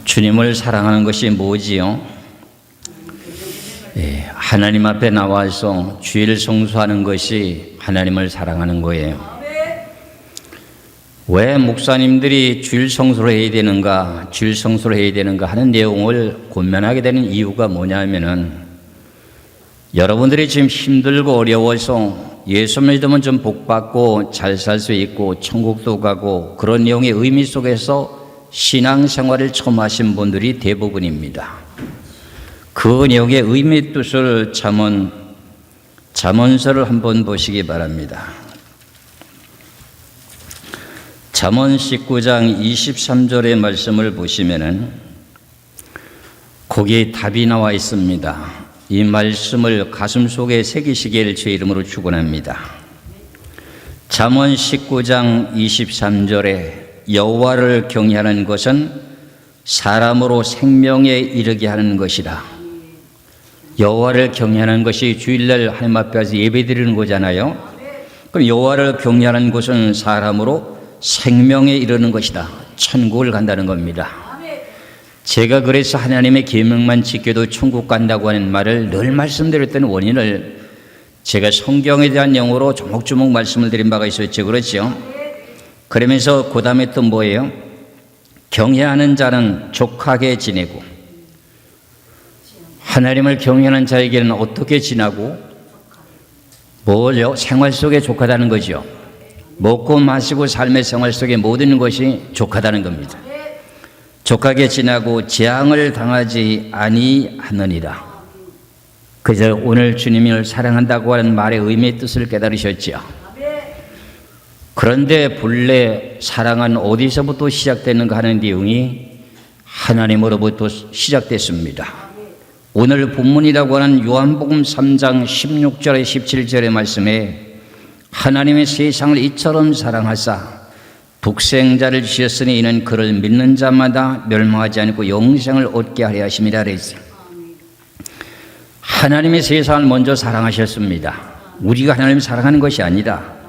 주님을 사랑하는 것이 뭐지요? 하나님 앞에 나와서 주일 성수하는 것이 하나님을 사랑하는 거예요. 왜 목사님들이 주일 성수를 해야 되는가, 주일 성수를 해야 되는가 하는 내용을 고민하게 되는 이유가 뭐냐면은, 여러분들이 지금 힘들고 어려워서 예수 믿으면 좀 복받고 잘 살 수 있고 천국도 가고 그런 내용의 의미 속에서 신앙생활을 처음 하신 분들이 대부분입니다. 그 내용의 의미 뜻을 잠언서를 한번 보시기 바랍니다. 잠언 19장 23절의 말씀을 보시면은 거기에 답이 나와 있습니다. 이 말씀을 가슴속에 새기시기를 제 이름으로 축원합니다. 잠언 19장 23절에 여호와를 경외하는 것은 사람으로 생명에 이르게 하는 것이다. 여호와를 경외하는 것이 주일날 하나님 앞에 가서 예배드리는 거잖아요. 그럼 여호와를 경외하는 것은 사람으로 생명에 이르는 것이다. 천국을 간다는 겁니다. 제가 그래서 하나님의 계명만 지켜도 천국 간다고 하는 말을 늘 말씀드렸던 원인을 제가 성경에 대한 영어로 조목조목 말씀을 드린 바가 있었죠. 그렇죠? 그러면서 그 다음에 또 뭐예요? 경외하는 자는 족하게 지내고, 하나님을 경외하는 자에게는 어떻게 지나고, 뭘요? 생활 속에 족하다는 거죠. 먹고 마시고 삶의 생활 속에 모든 것이 족하다는 겁니다. 족하게 지나고 재앙을 당하지 아니하느니라. 그저 오늘 주님을 사랑한다고 하는 말의 의미의 뜻을 깨달으셨죠. 그런데 본래 사랑은 어디서부터 시작되는가 하는 내용이 하나님으로부터 시작됐습니다. 오늘 본문이라고 하는 요한복음 3장 16절에 17절의 말씀에 하나님의 세상을 이처럼 사랑하사 독생자를 주셨으니 이는 그를 믿는 자마다 멸망하지 않고 영생을 얻게 하려 하심이라 그랬어요. 하나님의 세상을 먼저 사랑하셨습니다. 우리가 하나님을 사랑하는 것이 아니라,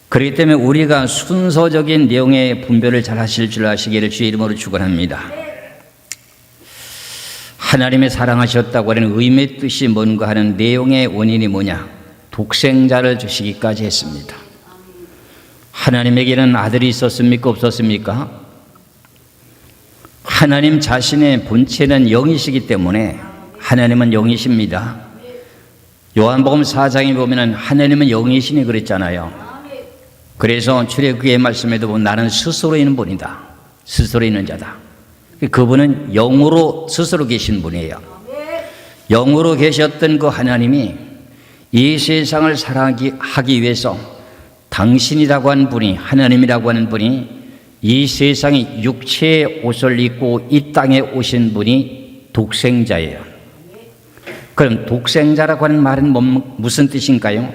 그렇기 때문에 우리가 순서적인 내용의 분별을 잘 하실 줄 아시기를 주의 이름으로 축원합니다. 하나님의 사랑하셨다고 하는 의미의 뜻이 뭔가 하는 내용의 원인이 뭐냐? 독생자를 주시기까지 했습니다. 하나님에게는 아들이 있었습니까? 없었습니까? 하나님 자신의 본체는 영이시기 때문에 하나님은 영이십니다. 요한복음 4장에 보면 하나님은 영이시니 그랬잖아요. 그래서 출애굽기의 말씀에도 보면 나는 스스로 있는 분이다. 스스로 있는 자다. 그분은 영으로 스스로 계신 분이에요. 영으로 계셨던 그 하나님이 이 세상을 사랑하기 위해서 당신이라고 하는 분이, 하나님이라고 하는 분이 이 세상에 육체의 옷을 입고 이 땅에 오신 분이 독생자예요. 그럼 독생자라고 하는 말은 무슨 뜻인가요?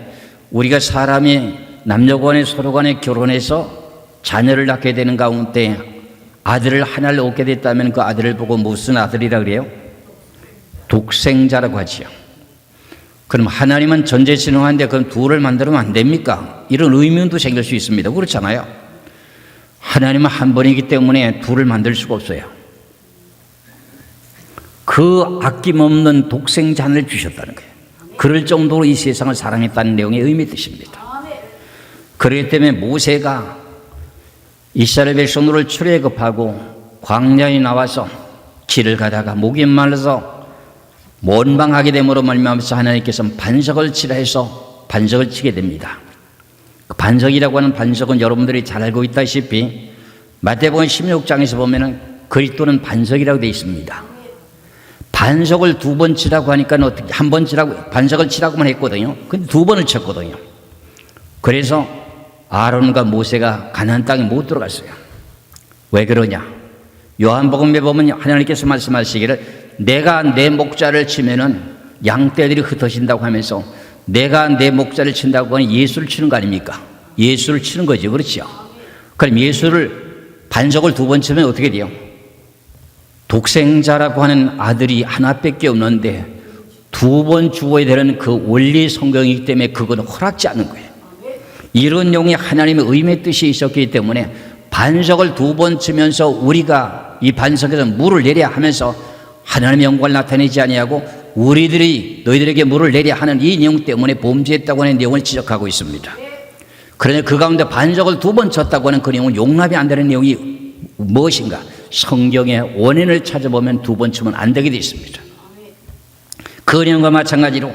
우리가 사람이 남녀간에 서로간에 결혼해서 자녀를 낳게 되는 가운데 아들을 하나를 얻게 됐다면 그 아들을 보고 무슨 아들이라 그래요? 독생자라고 하지요. 그럼 하나님은 전지전능한데 그럼 둘을 만들면 안 됩니까? 이런 의문도 생길 수 있습니다. 그렇잖아요. 하나님은 한 분이기 때문에 둘을 만들 수가 없어요. 그 아낌없는 독생자를 주셨다는 거예요. 그럴 정도로 이 세상을 사랑했다는 내용의 의미 뜻입니다. 그렇기 때문에 모세가 이스라엘 백성들을 출애굽하고 광야에 나와서 길을 가다가 목이 말라서 원방하게 됨으로 말미암아서 하나님께서 반석을 치라 해서 반석을 치게 됩니다. 그 반석이라고 하는 반석은 여러분들이 잘 알고 있다시피 마태복음 16장에서 보면은 그리스도는 반석이라고 되어 있습니다. 반석을 두 번 치라고 하니까 어떻게 한 번 치라고 반석을 치라고만 했거든요. 근데 두 번을 쳤거든요. 그래서 아론과 모세가 가나안 땅에 못 들어갔어요. 왜 그러냐? 요한복음에 보면 하나님께서 말씀하시기를 내가 내 목자를 치면은 양떼들이 흩어진다고 하면서 내가 내 목자를 친다고 하니 예수를 치는 거 아닙니까? 예수를 치는 거죠. 그렇죠? 그럼 예수를 반석을 두 번 치면 어떻게 돼요? 독생자라고 하는 아들이 하나밖에 없는데 두 번 죽어야 되는 그 원리 성경이기 때문에 그건 허락지 않는 거예요. 이런 용이 하나님의 의미의 뜻이 있었기 때문에 반석을 두 번 치면서 우리가 누가 이 반석에서 물을 내려 하면서 하나님의 영광을 나타내지 아니하고 우리들이 너희들에게 물을 내려 하는 이 내용 때문에 범죄했다고 하는 내용을 지적하고 있습니다. 그러나 그 가운데 반석을 2번 쳤다고 하는 그 내용은 용납이 안 되는 내용이 무엇인가? 성경의 원인을 찾아보면 2번 치면 안 되게 되어 있습니다. 그 내용과 마찬가지로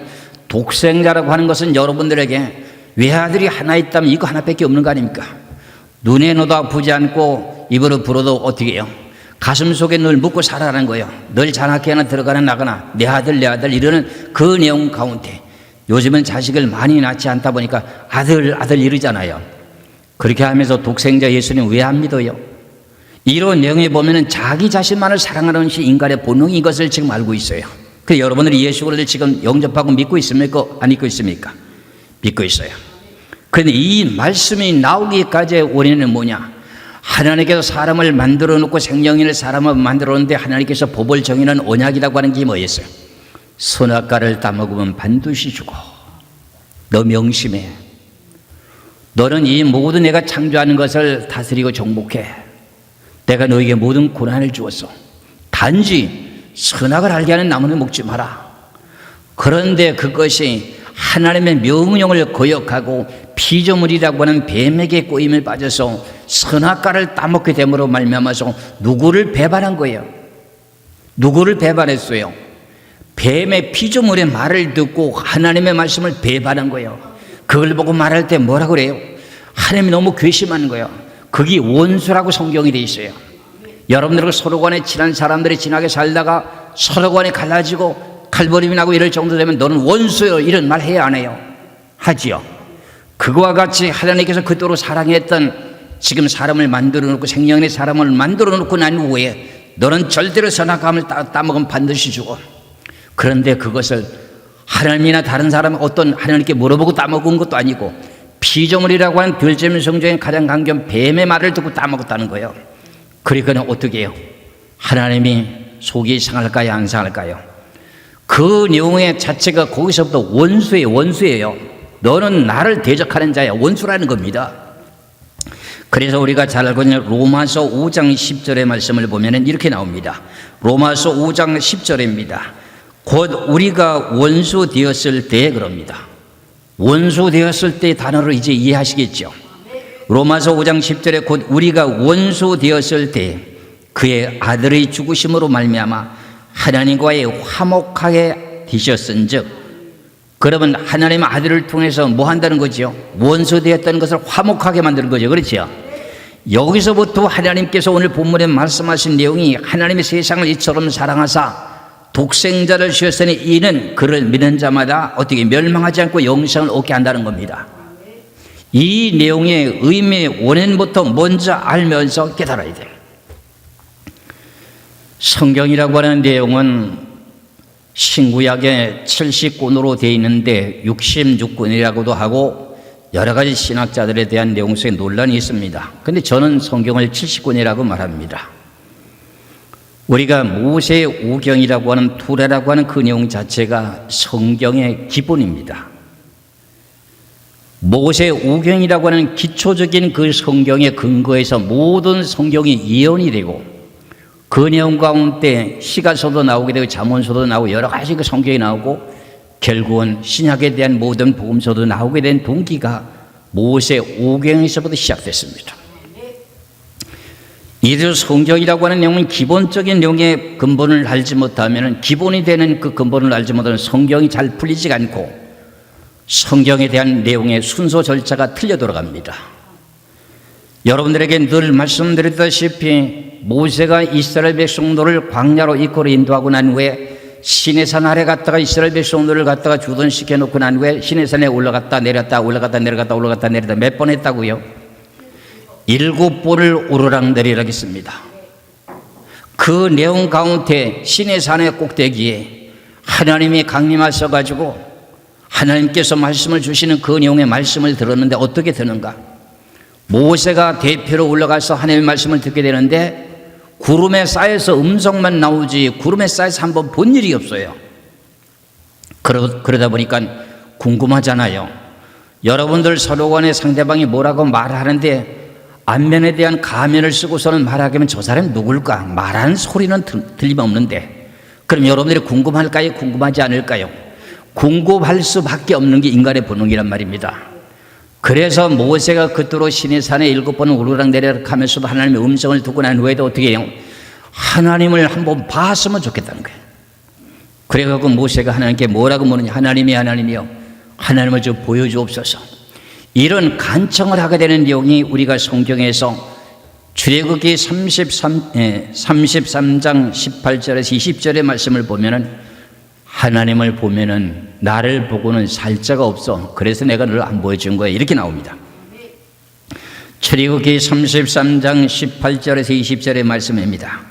독생자라고 하는 것은 여러분들에게 외아들이 하나 있다면 이거 하나밖에 없는 거 아닙니까? 눈에 넣어도 아프지 않고 입으로 불어도 어떻게 해요? 가슴 속에 늘 묻고 살아라는 거예요. 늘 잔악회 하나 들어가나 나가나 내 아들 이러는 그 내용 가운데 요즘은 자식을 많이 낳지 않다 보니까 아들 이러잖아요. 그렇게 하면서 독생자 예수님 왜 안 믿어요? 이런 내용에 보면은 자기 자신만을 사랑하는 것이 인간의 본능인 것을 지금 알고 있어요. 그 여러분들이 예수 그리스도를 지금 영접하고 믿고 있습니까? 안 믿고 있습니까? 믿고 있어요. 그런데 이 말씀이 나오기까지의 원인은 뭐냐? 하나님께서 사람을 만들어 놓고 생명인을 사람을 만들어 놓는데 하나님께서 법을 정의는 언약이라고 하는 게 뭐였어요? 선악과를 따먹으면 반드시 죽어. 너 명심해. 너는 이 모든 내가 창조하는 것을 다스리고 정복해. 내가 너에게 모든 고난을 주었어. 단지 선악을 알게 하는 나무는 먹지 마라. 그런데 그것이 하나님의 명령을 거역하고 피조물이라고 하는 뱀에게 꼬임에 빠져서 선악과를 따먹게 됨으로 말미암아서 누구를 배반한 거예요? 누구를 배반했어요? 뱀의 피조물의 말을 듣고 하나님의 말씀을 배반한 거예요. 그걸 보고 말할 때 뭐라 그래요? 하나님이 너무 괘씸한 거예요. 그게 원수라고 성경이 돼 있어요. 여러분들과 서로 간에 친한 사람들이 친하게 살다가 서로 간에 갈라지고 칼버림이 나고 이럴 정도 되면 너는 원수요 이런 말 해야 안 해요? 하지요. 그거와 같이 하나님께서 그토록 사랑했던 지금 사람을 만들어 놓고 생명의 사람을 만들어 놓고 난 후에 너는 절대로 선악과를 따먹으면 반드시 죽어. 그런데 그것을 하나님이나 다른 사람 어떤 하나님께 물어보고 따먹은 것도 아니고 피조물이라고 하는 별재물 성중에 가장 강경 뱀의 말을 듣고 따먹었다는 거예요. 그러니까 어떻게 해요? 하나님이 속이 상할까요? 안 상할까요? 그 내용의 자체가 거기서부터 원수예요. 너는 나를 대적하는 자야. 원수라는 겁니다. 그래서 우리가 잘 알고 있는 로마서 5장 10절의 말씀을 보면 이렇게 나옵니다. 로마서 5장 10절입니다. 곧 우리가 원수 되었을 때 그럽니다. 원수 되었을 때 단어를 이제 이해하시겠죠. 로마서 5장 10절에 곧 우리가 원수 되었을 때 그의 아들의 죽으심으로 말미암아 하나님과의 화목하게 되셨은즉, 그러면 하나님의 아들을 통해서 뭐 한다는 거죠? 원수 되었다는 것을 화목하게 만드는 거죠. 그렇죠? 여기서부터 하나님께서 오늘 본문에 말씀하신 내용이 하나님의 세상을 이처럼 사랑하사 독생자를 주셨으니 이는 그를 믿는 자마다 어떻게 멸망하지 않고 영생을 얻게 한다는 겁니다. 이 내용의 의미의 원인부터 먼저 알면서 깨달아야 돼요. 성경이라고 하는 내용은 신구약에 70권으로 되어 있는데 66권이라고도 하고 여러 가지 신학자들에 대한 내용 속에 논란이 있습니다. 그런데 저는 성경을 70권이라고 말합니다. 우리가 모세의 오경이라고 하는 투레라고 하는 그 내용 자체가 성경의 기본입니다. 모세의 오경이라고 하는 기초적인 그 성경의 근거에서 모든 성경이 예언이 되고 그 내용 가운데 시가서도 나오게 되고 잠언서도 나오고 여러 가지 그 성경이 나오고 결국은 신약에 대한 모든 복음서도 나오게 된 동기가 모세의 오경에서부터 시작됐습니다. 이래서 성경이라고 하는 내용은 기본적인 내용의 근본을 알지 못하면 기본이 되는 그 근본을 알지 못하면 성경이 잘 풀리지 않고 성경에 대한 내용의 순서 절차가 틀려 돌아갑니다. 여러분들에게 늘 말씀드렸다시피 모세가 이스라엘 백성들을 광야로 이끌어 인도하고 난 후에 시내산 아래 갔다가 이스라엘 백성들을 갖다가 주둔시켜 놓고 난 후에 시내산에 올라갔다 내렸다 올라갔다 내려갔다 올라갔다 내렸다 몇 번 했다고요? 7번을 오르락내리락 했습니다. 그 내용 가운데 시내산의 꼭대기에 하나님이 강림하셔가지고 하나님께서 말씀을 주시는 그 내용의 말씀을 들었는데 어떻게 되는가? 모세가 대표로 올라가서 하나님의 말씀을 듣게 되는데 구름에 쌓여서 음성만 나오지 구름에 쌓여서 한번 본 일이 없어요. 그러다 보니까 궁금하잖아요. 여러분들 서로 간에 상대방이 뭐라고 말하는데 안면에 대한 가면을 쓰고서는 말하자면 저 사람이 누굴까? 말하는 소리는 틀림없는데 그럼 여러분들이 궁금할까요? 궁금하지 않을까요? 궁금할 수밖에 없는 게 인간의 본능이란 말입니다. 그래서 모세가 그토록 시내산에 7번은 오르락내리락 하면서도 하나님의 음성을 듣고 난 후에도 어떻게 해요? 하나님을 한번 봤으면 좋겠다는 거예요. 그래서 모세가 하나님께 뭐라고 물으냐? 하나님이요 하나님을 좀 보여주옵소서. 이런 간청을 하게 되는 내용이 우리가 성경에서 출애굽기 33장 18절에서 20절의 말씀을 보면은 하나님을 보면은 나를 보고는 살 자가 없어. 그래서 내가 너를 안 보여준 거야. 이렇게 나옵니다. 출애굽기 33장 18절에서 20절의 말씀입니다.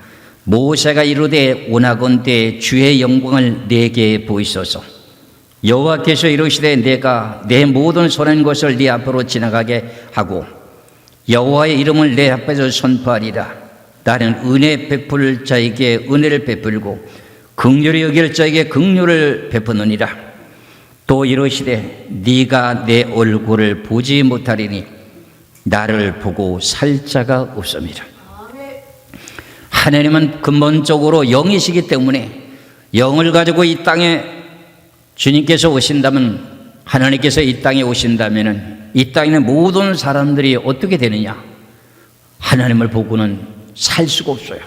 모세가 이르되 원하건대 주의 영광을 내게 보이소서. 여호와께서 이르시되 내가 내 모든 손한 것을 네 앞으로 지나가게 하고 여호와의 이름을 내 앞에서 선포하리라. 나는 은혜 베풀 자에게 은혜를 베풀고 긍휼히 여길 자에게 긍휼을 베푸느니라. 또 이르시되 네가 내 얼굴을 보지 못하리니 나를 보고 살 자가 없음이라. 하나님은 근본적으로 영이시기 때문에 영을 가지고 이 땅에 주님께서 오신다면, 하나님께서 이 땅에 오신다면 이 땅에 있는 모든 사람들이 어떻게 되느냐? 하나님을 보고는 살 수가 없어요.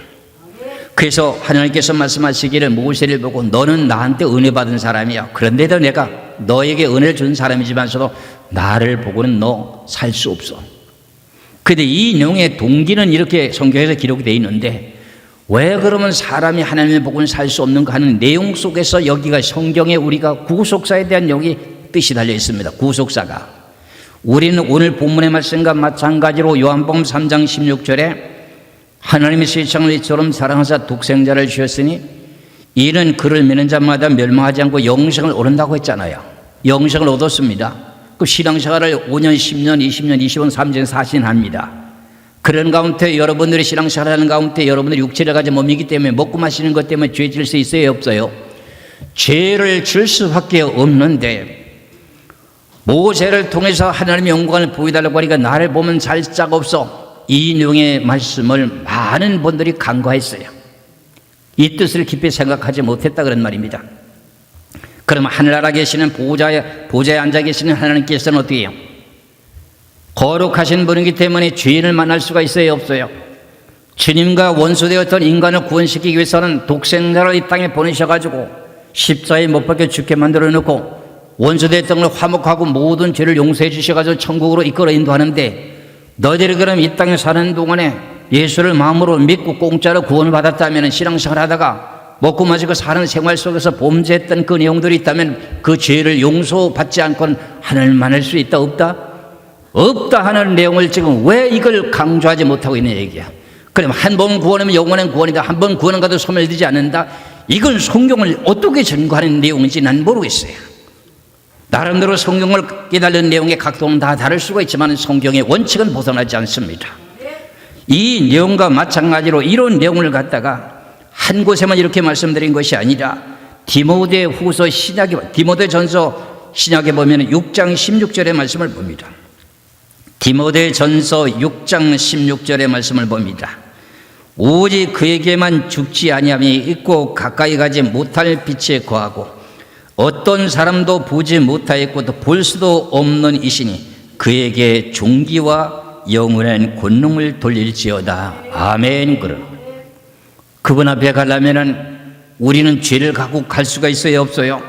그래서 하나님께서 말씀하시기를 모세를 보고 너는 나한테 은혜 받은 사람이야. 그런데도 내가 너에게 은혜를 준 사람이지만서도 나를 보고는 너 살 수 없어. 그런데 이 내용의 동기는 이렇게 성경에서 기록이 되어 있는데 왜 그러면 사람이 하나님을 보고는 살 수 없는가 하는 내용 속에서 여기가 성경에 우리가 구속사에 대한 여기 뜻이 달려 있습니다. 구속사가. 우리는 오늘 본문의 말씀과 마찬가지로 요한복음 3장 16절에 하나님이 세상을 이처럼 사랑하사 독생자를 주셨으니 이는 그를 믿는 자마다 멸망하지 않고 영생을 얻는다고 했잖아요. 영생을 얻었습니다. 그 신앙생활을 5년, 10년, 20년, 20년, 30년, 40년 합니다. 그런 가운데 여러분들이 신앙생활하는 가운데 여러분들이 육체를 가진 몸이기 때문에 먹고 마시는 것 때문에 죄 질 수 있어요? 없어요? 죄를 질 수밖에 없는데 모세를 통해서 하나님의 영광을 보여달라고 하니까 나를 보면 살 자가 없어. 이 내용의 말씀을 많은 분들이 간과했어요. 이 뜻을 깊이 생각하지 못했다 그런 말입니다. 그럼 하늘나라 계시는 보좌에 앉아 계시는 하나님께서는 어떻게 해요? 거룩하신 분이기 때문에 죄인을 만날 수가 있어요? 없어요? 주님과 원수되었던 인간을 구원시키기 위해서는 독생자를 이 땅에 보내셔가지고 십자가에 못 박혀 죽게 만들어 놓고 원수되었던 걸 화목하고 모든 죄를 용서해 주셔가지고 천국으로 이끌어 인도하는데 너희들이 그럼 이 땅에 사는 동안에 예수를 마음으로 믿고 공짜로 구원을 받았다면 신앙생활 하다가 먹고 마시고 사는 생활 속에서 범죄했던 그 내용들이 있다면 그 죄를 용서받지 않고는 하늘을 만날 수 있다 없다? 없다 하는 내용을 지금 왜 이걸 강조하지 못하고 있는 얘기야. 그럼 한 번 구원하면 영원한 구원이다. 한 번 구원은 가도 소멸되지 않는다. 이건 성경을 어떻게 전거하는 내용인지 난 모르겠어요. 나름대로 성경을 깨달은 내용의 각도는 다 다를 수가 있지만 성경의 원칙은 벗어나지 않습니다. 이 내용과 마찬가지로 이런 내용을 갖다가 한 곳에만 이렇게 말씀드린 것이 아니라 디모데후서 디모데전서 신약에 보면 6장 16절의 말씀을 봅니다. 디모데전서 6장 16절의 말씀을 봅니다. 오직 그에게만 죽지 아니함이 있고 가까이 가지 못할 빛에 거하고 어떤 사람도 보지 못하였고 또 볼 수도 없는 이시니 그에게 존귀와 영원한 권능을 돌릴지어다. 아멘. 그분 앞에 가려면은 우리는 죄를 갖고 갈 수가 있어요? 없어요?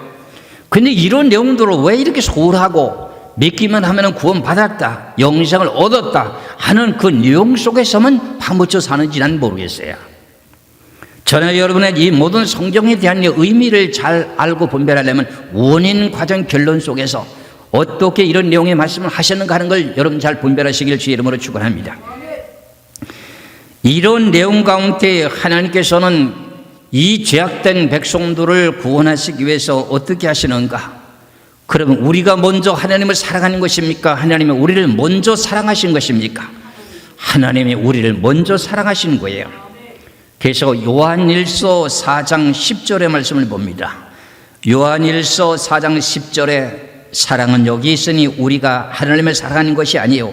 근데 이런 내용들을 왜 이렇게 소홀하고 믿기만 하면 구원 받았다, 영생을 얻었다 하는 그 내용 속에서만 파묻혀 사는지 난 모르겠어요. 저는 여러분의 이 모든 성경에 대한 의미를 잘 알고 분별하려면 원인, 과정, 결론 속에서 어떻게 이런 내용의 말씀을 하셨는가 하는 걸 여러분 잘 분별하시길 주의 이름으로 축원합니다. 이런 내용 가운데 하나님께서는 이 죄악된 백성들을 구원하시기 위해서 어떻게 하시는가? 그러면 우리가 먼저 하나님을 사랑하는 것입니까? 하나님이 우리를 먼저 사랑하신 것입니까? 하나님이 우리를 먼저 사랑하신 거예요. 그래서 요한일서 4장 10절의 말씀을 봅니다. 요한일서 4장 10절에 사랑은 여기 있으니 우리가 하나님을 사랑하는 것이 아니요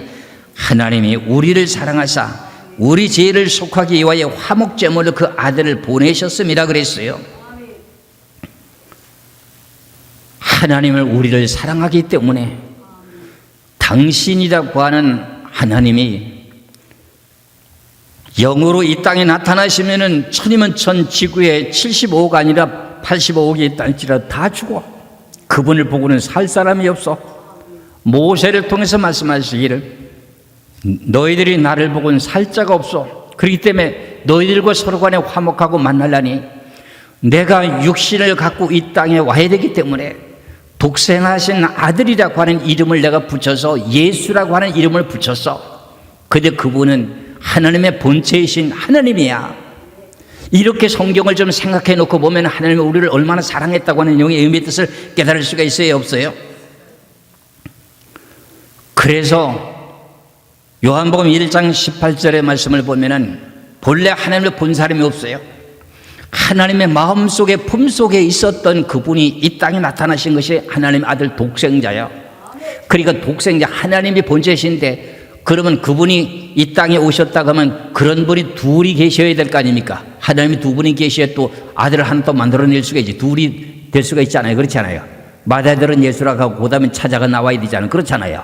하나님이 우리를 사랑하사 우리 죄를 속하기 위하여 화목제물로 그 아들을 보내셨습니다 그랬어요. 하나님을 우리를 사랑하기 때문에 당신이라고 하는 하나님이 영으로 이 땅에 나타나시면은 천이면 천, 지구에 75억 아니라 85억이 있다할지라도 다 죽어. 그분을 보고는 살 사람이 없어. 모세를 통해서 말씀하시기를 너희들이 나를 보고는 살 자가 없어. 그렇기 때문에 너희들과 서로 간에 화목하고 만나려니 내가 육신을 갖고 이 땅에 와야 되기 때문에 독생하신 아들이라고 하는 이름을 내가 붙여서 예수라고 하는 이름을 붙였어. 근데 그분은 하나님의 본체이신 하나님이야. 이렇게 성경을 좀 생각해 놓고 보면 하나님이 우리를 얼마나 사랑했다고 하는 내용의 의미의 뜻을 깨달을 수가 있어요, 없어요? 그래서 요한복음 1장 18절의 말씀을 보면은 본래 하나님을 본 사람이 없어요. 하나님의 마음속에 품속에 있었던 그분이 이 땅에 나타나신 것이 하나님의 아들 독생자예요. 그러니까 독생자 하나님이 본체이신데 그러면 그분이 이 땅에 오셨다고 하면 그런 분이 둘이 계셔야 될 거 아닙니까? 하나님이 두 분이 계셔야 또 아들을 하나 또 만들어낼 수가 있지. 둘이 될 수가 있잖아요. 그렇지 않아요? 맏아들은 예수라고 하고 그 다음에 차자가 나와야 되잖아요. 그렇잖아요.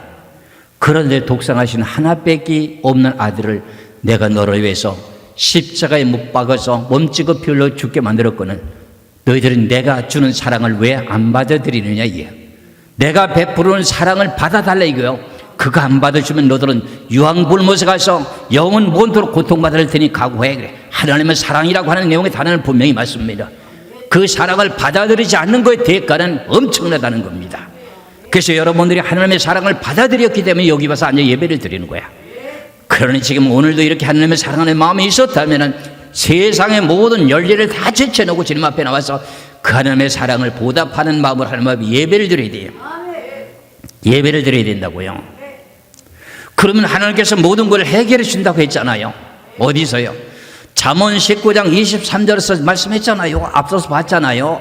그런데 독생하신 하나밖에 없는 아들을 내가 너를 위해서 십자가에 못 박아서 몸찍어 피 흘려 죽게 만들었거든. 너희들은 내가 주는 사랑을 왜 안 받아들이느냐 이게. 내가 베푸는 사랑을 받아달라 이거요. 그거 안 받아주면 너들은 유황불못에 가서 영원 못도록 고통받을 테니 각오해 그래. 하나님의 사랑이라고 하는 내용의 단어는 분명히 맞습니다. 그 사랑을 받아들이지 않는 것의 대가는 엄청나다는 겁니다. 그래서 여러분들이 하나님의 사랑을 받아들였기 때문에 여기 와서 앉아 예배를 드리는 거야. 그러니 지금 오늘도 이렇게 하나님의 사랑하는 마음이 있었다면 세상의 모든 열례를 다 제쳐놓고 주님 앞에 나와서 그 하나님의 사랑을 보답하는 마음으로 하나님 앞에 예배를 드려야 돼요. 예배를 드려야 된다고요. 그러면 하나님께서 모든 걸 해결해 준다고 했잖아요. 어디서요? 잠언 19장 23절에서 말씀했잖아요. 앞서서 봤잖아요.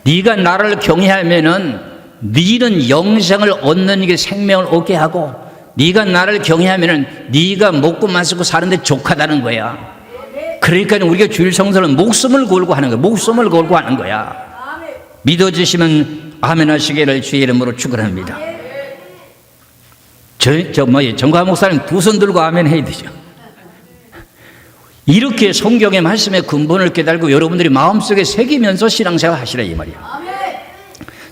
네가 나를 경외하면은 네는 영생을 얻는 게 생명을 얻게 하고 네가 나를 경외하면은 네가 먹고 마시고 사는데 족하다는 거야. 그러니까 우리가 주일 성서는 목숨을 걸고 하는 거야. 목숨을 걸고 하는 거야. 믿어주시면 아멘 하시기를 주의 이름으로 축원합니다. 정과 목사님 두 손 들고 아멘 해야 되죠. 이렇게 성경의 말씀의 근본을 깨달고 여러분들이 마음속에 새기면서 신앙생활 하시라 이 말이에요.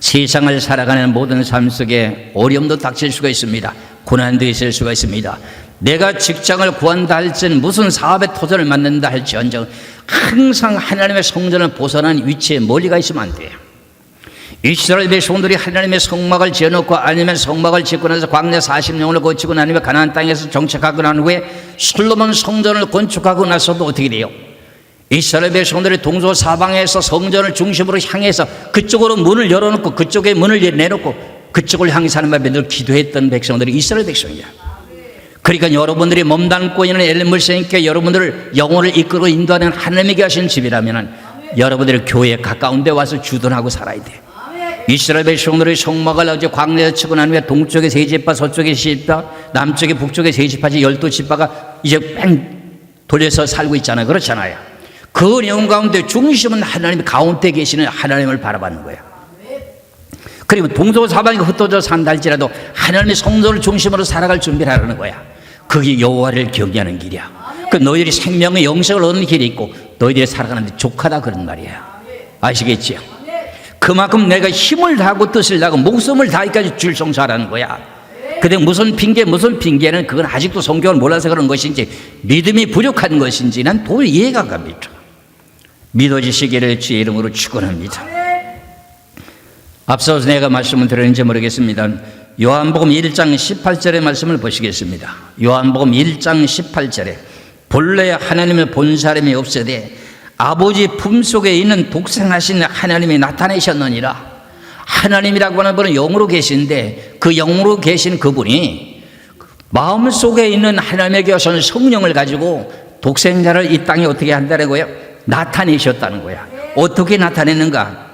세상을 살아가는 모든 삶 속에 어려움도 닥칠 수가 있습니다. 고난도 있을 수가 있습니다. 내가 직장을 구한다 할지는 무슨 사업의 도전을 만난다 할지언정 항상 하나님의 성전을 벗어난 위치에 멀리가 있으면 안 돼요. 이스라엘 백성들이 하나님의 성막을 지어놓고 아니면 성막을 짓고 나서 광야 40년을 거치고 나면 가나안 땅에서 정착하고 난 후에 솔로몬 성전을 건축하고 나서도 어떻게 돼요? 이스라엘 백성들이 동서 사방에서 성전을 중심으로 향해서 그쪽으로 문을 열어놓고 그쪽에 문을 내놓고 그쪽을 향해서 하나님 앞에 늘 기도했던 백성들이 이스라엘 백성이야. 그러니까 여러분들이 몸담고 있는 엘리물생님께 여러분들을 영혼을 이끌고 인도하는 하나님에게 하신 집이라면 여러분들이 교회에 가까운 데 와서 주둔하고 살아야 돼. 이스라엘 백성들의 성막을 어제 광야에 치고 난 후에 동쪽에 세 지파, 서쪽에 세 지파, 남쪽에 북쪽에 세 지파지 12지파가 이제 뺑 돌려서 살고 있잖아요. 그렇잖아요. 그 내용 가운데 중심은 하나님 가운데 계시는 하나님을 바라보는 거예요. 그리고 동서사방이 흩어져 산다 할지라도 하나님의 성전을 중심으로 살아갈 준비를 하라는 거야. 그게 여호와를 경외하는 길이야. 그 너희들이 생명의 영생을 얻는 길이 있고 너희들이 살아가는데 족하다 그런 말이야. 아시겠지요? 그만큼 내가 힘을 다하고 뜻을 다하고 목숨을 다하기까지 주일 성사하라는 거야. 근데 무슨 핑계는 그건 아직도 성경을 몰라서 그런 것인지 믿음이 부족한 것인지는 도저히 이해가 안 갑니다. 믿어지시기를 주의 이름으로 축원합니다. 앞서서 내가 말씀을 드렸는지 모르겠습니다. 요한복음 1장 18절의 말씀을 보시겠습니다. 요한복음 1장 18절에 본래 하나님의 본 사람이 없으되 아버지 품속에 있는 독생하신 하나님이 나타내셨느니라. 하나님이라고 하는 분은 영으로 계신데 그 영으로 계신 그분이 마음속에 있는 하나님에게 오신 성령을 가지고 독생자를 이 땅에 어떻게 한다는 거예요? 나타내셨다는 거야. 어떻게 나타내는가?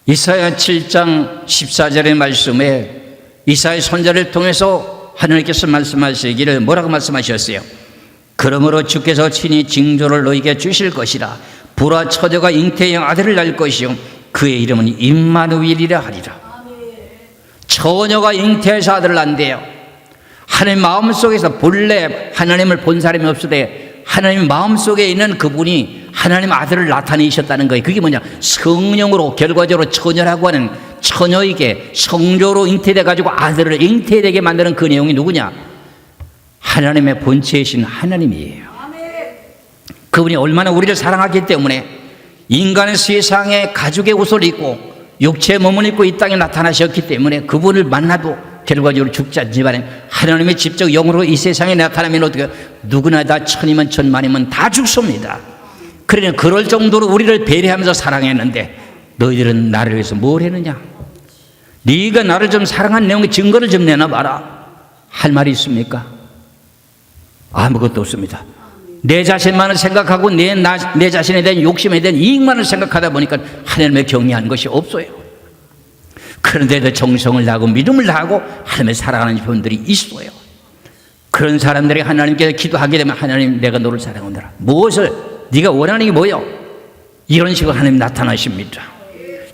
이사야 7장 14절의 말씀에 이사야 선지자를 통해서 하나님께서 말씀하시기를 뭐라고 말씀하셨어요? 그러므로 주께서 친히 징조를 너에게 주실 것이라. 불화 처녀가 잉태의 아들을 낳을 것이요 그의 이름은 임마누엘이라 하리라. 처녀가 잉태해서 아들을 낳는데요, 하나님 마음속에서 본래 하나님을 본 사람이 없으되 하나님 마음속에 있는 그분이 하나님 아들을 나타내셨다는 거예요. 그게 뭐냐? 성령으로 결과적으로 처녀라고 하는 처녀에게 성조로 잉태돼 가지고 아들을 잉태되게 만드는 그 내용이 누구냐? 하나님의 본체이신 하나님이에요. 그분이 얼마나 우리를 사랑하기 때문에 인간의 세상에 가죽의 옷을 입고 육체의 몸을 입고 이 땅에 나타나셨기 때문에 그분을 만나도 결과적으로 죽지 않지만 하나님의 직접 영으로 이 세상에 나타나면 어떻게 누구나 다 천이면 천만이면 다 죽습니다. 그러니 그럴 정도로 우리를 배려하면서 사랑했는데 너희들은 나를 위해서 뭘 했느냐? 네가 나를 좀 사랑한 내용의 증거를 좀 내놔봐라. 할 말이 있습니까? 아무것도 없습니다. 내 자신만을 생각하고 내 자신에 대한 욕심에 대한 이익만을 생각하다 보니까 하나님의 경외하는 것이 없어요. 그런데도 정성을 다하고 믿음을 다하고 하나님을 사랑하는 분들이 있어요. 그런 사람들이 하나님께 기도하게 되면 하나님 내가 너를 사랑하노라. 무엇을 네가 원하는 게 뭐요? 이런 식으로 하나님 나타나십니다.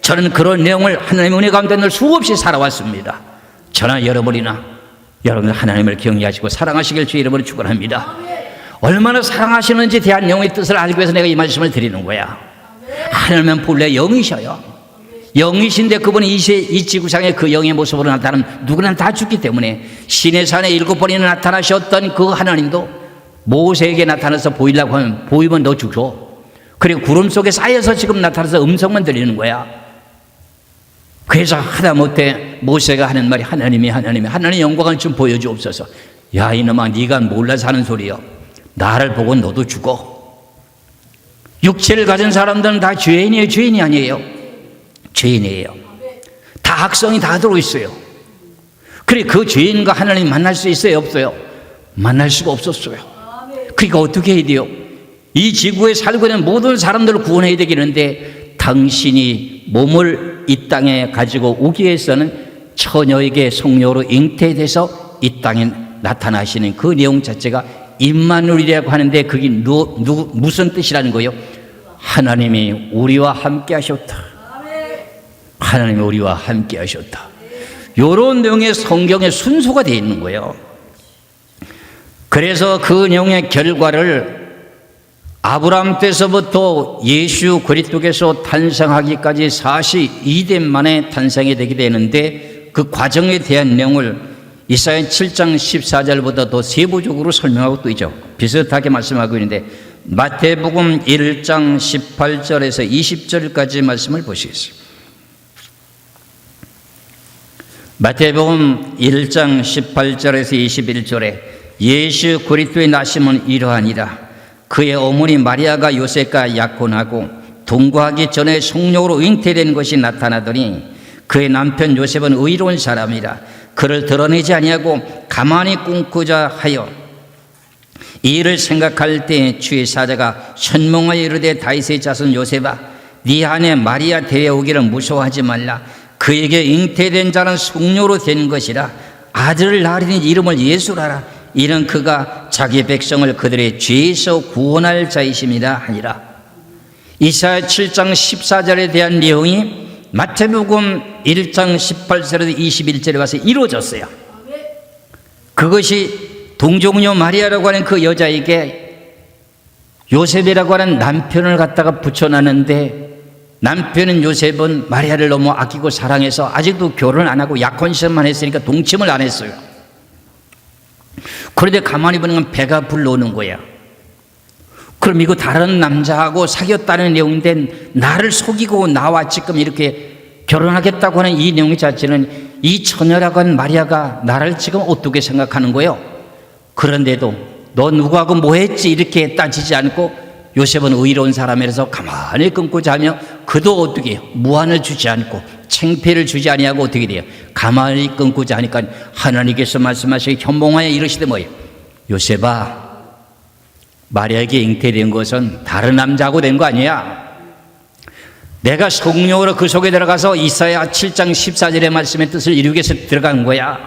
저는 그런 내용을 하나님의 은혜 가운데 늘 수없이 살아왔습니다. 저나 여러분이나 여러분들 하나님을 경외하시고 사랑하시길 주의 이름으로 축원합니다. 얼마나 사랑하시는지 대한 내용의 뜻을 알기 위해서 내가 이 말씀을 드리는 거야. 하나님은 본래 영이셔요. 영이신데 그분이 이 지구상의 그 영의 모습으로 나타나면 누구나 다 죽기 때문에 시내산에 7번이나 나타나셨던 그 하나님도 모세에게 나타나서 보이려고 하면 보이면 너 죽어. 그리고 구름 속에 쌓여서 지금 나타나서 음성만 들리는 거야. 그래서 하다못해 모세가 하는 말이 하나님의 영광을 좀 보여주옵소서. 야 이놈아 네가 몰라서 하는 소리요. 나를 보고 너도 죽어. 육체를 가진 사람들은 다 죄인이에요? 죄인이 아니에요? 죄인이에요. 다 악성이 다 들어있어요. 그래 그 죄인과 하나님 만날 수 있어요? 없어요? 만날 수가 없었어요. 그러니까 어떻게 해야 돼요? 이 지구에 살고 있는 모든 사람들을 구원해야 되겠는데 당신이 몸을 이 땅에 가지고 오기 위해서는 처녀에게 성녀로 잉태돼서 이 땅에 나타나시는 그 내용 자체가 임마누엘이라고 하는데 그게 무슨 뜻이라는 거예요? 하나님이 우리와 함께 하셨다. 하나님이 우리와 함께 하셨다. 이런 내용의 성경의 순서가 되어 있는 거예요. 그래서 그 내용의 결과를 아브라함 때서부터 예수 그리스도께서 탄생하기까지 42년 만에 탄생이 되게 되는데 그 과정에 대한 내용을 이사야 7장 14절보다 더 세부적으로 설명하고 또 있죠. 비슷하게 말씀하고 있는데 마태복음 1장 18절에서 20절까지 말씀을 보시겠습니다. 마태복음 1장 18절에서 21절에 예수 그리스도의 나심은 이러하니라. 그의 어머니 마리아가 요셉과 약혼하고 동거하기 전에 성령으로 잉태된 것이 나타나더니 그의 남편 요셉은 의로운 사람이라. 그를 드러내지 아니하고 가만히 꿈꾸자 하여 이 일을 생각할 때 주의 사자가 현몽하여 이르되 다윗의 자손 요셉아 네 아내 마리아 데려오기를 무서워하지 말라. 그에게 잉태된 자는 성령으로 된 것이라. 아들을 낳으리니 이름을 예수라라. 이는 그가 자기 백성을 그들의 죄에서 구원할 자이심이라 하니라. 이사야 7장 14절에 대한 내용이 마태복음 1장 18절에서 21절에 와서 이루어졌어요. 그것이 동정녀 마리아라고 하는 그 여자에게 요셉이라고 하는 남편을 갖다가 붙여놨는데 남편은 요셉은 마리아를 너무 아끼고 사랑해서 아직도 결혼 안 하고 약혼 시절만 했으니까 동침을 안 했어요. 그런데 가만히 보면 배가 불러오는 거야. 그럼 이거 다른 남자하고 사귀었다는 내용인데 나를 속이고 나와 지금 이렇게 결혼하겠다고 하는 이 내용 자체는 이 처녀라고 하는 마리아가 나를 지금 어떻게 생각하는 거예요? 그런데도 너 누구하고 뭐 했지 이렇게 따지지 않고 요셉은 의로운 사람이라서 가만히 끊고 자며 그도 어떻게 해요? 무한을 주지 않고 창피를 주지 아니하고 어떻게 돼요? 가만히 끊고 자니까 하나님께서 말씀하시기 현몽하여 이르시되 뭐예요? 요셉아 마리아에게 잉태된 것은 다른 남자하고 된 거 아니야. 내가 성령으로 그 속에 들어가서 이사야 7장 14절의 말씀의 뜻을 이루기 위해서 들어간 거야.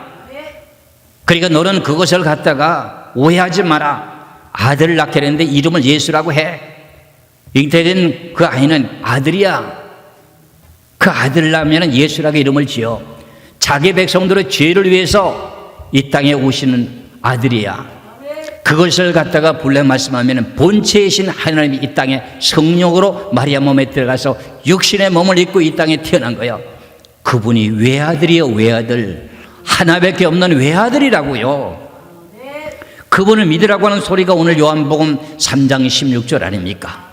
그러니까 너는 그것을 갖다가 오해하지 마라. 아들을 낳게 했는데 이름을 예수라고 해. 잉태된 그 아이는 아들이야. 그 아들을 낳으면 예수라고 이름을 지어. 자기 백성들의 죄를 위해서 이 땅에 오시는 아들이야. 그것을 갖다가 본래 말씀하면 본체이신 하나님이 이 땅에 성령으로 마리아 몸에 들어가서 육신의 몸을 입고 이 땅에 태어난 거예요. 그분이 외아들이요, 외아들. 하나밖에 없는 외아들이라고요. 그분을 믿으라고 하는 소리가 오늘 요한복음 3장 16절 아닙니까?